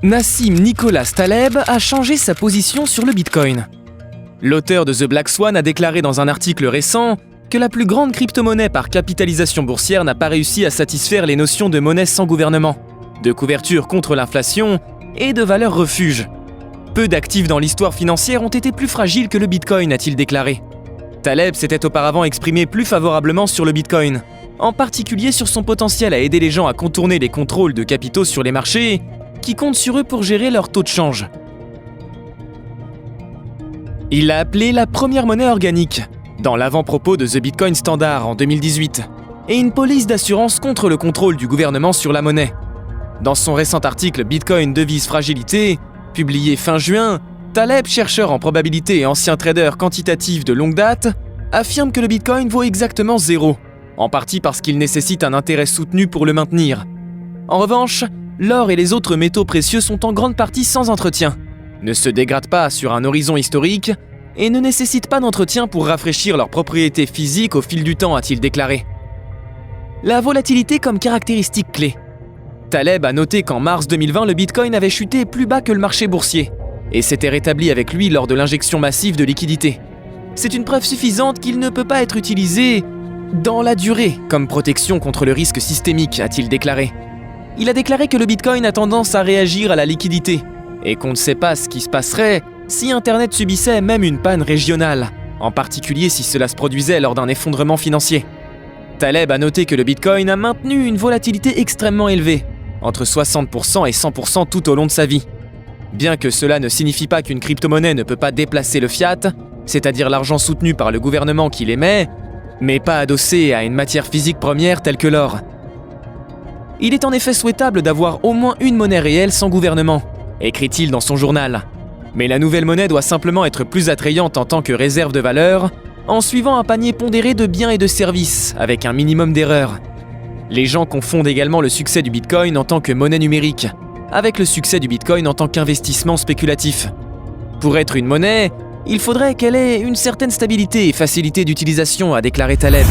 Nassim Nicholas Taleb a changé sa position sur le Bitcoin. L'auteur de The Black Swan a déclaré dans un article récent que la plus grande crypto-monnaie par capitalisation boursière n'a pas réussi à satisfaire les notions de monnaie sans gouvernement, de couverture contre l'inflation et de valeur refuge. Peu d'actifs dans l'histoire financière ont été plus fragiles que le Bitcoin, a-t-il déclaré. Taleb s'était auparavant exprimé plus favorablement sur le Bitcoin, en particulier sur son potentiel à aider les gens à contourner les contrôles de capitaux sur les marchés qui comptent sur eux pour gérer leur taux de change. Il l'a appelé la première monnaie organique, dans l'avant-propos de The Bitcoin Standard en 2018, et une police d'assurance contre le contrôle du gouvernement sur la monnaie. Dans son récent article Bitcoin devise fragilité, publié fin juin, Taleb, chercheur en probabilité et ancien trader quantitatif de longue date, affirme que le Bitcoin vaut exactement 0, en partie parce qu'il nécessite un intérêt soutenu pour le maintenir. En revanche, l'or et les autres métaux précieux sont en grande partie sans entretien, ne se dégradent pas sur un horizon historique et ne nécessitent pas d'entretien pour rafraîchir leurs propriétés physiques au fil du temps, a-t-il déclaré. La volatilité comme caractéristique clé. Taleb a noté qu'en mars 2020, le Bitcoin avait chuté plus bas que le marché boursier et s'était rétabli avec lui lors de l'injection massive de liquidités. C'est une preuve suffisante qu'il ne peut pas être utilisé dans la durée comme protection contre le risque systémique, a-t-il déclaré. Il a déclaré que le Bitcoin a tendance à réagir à la liquidité et qu'on ne sait pas ce qui se passerait si Internet subissait même une panne régionale, en particulier si cela se produisait lors d'un effondrement financier. Taleb a noté que le Bitcoin a maintenu une volatilité extrêmement élevée, entre 60% et 100% tout au long de sa vie. Bien que cela ne signifie pas qu'une crypto-monnaie ne peut pas déplacer le fiat, c'est-à-dire l'argent soutenu par le gouvernement qui l'émet, mais pas adossé à une matière physique première telle que l'or. Il est en effet souhaitable d'avoir au moins une monnaie réelle sans gouvernement, écrit-il dans son journal. Mais la nouvelle monnaie doit simplement être plus attrayante en tant que réserve de valeur, en suivant un panier pondéré de biens et de services, avec un minimum d'erreurs. Les gens confondent également le succès du Bitcoin en tant que monnaie numérique, avec le succès du Bitcoin en tant qu'investissement spéculatif. Pour être une monnaie, il faudrait qu'elle ait une certaine stabilité et facilité d'utilisation, a déclaré Taleb.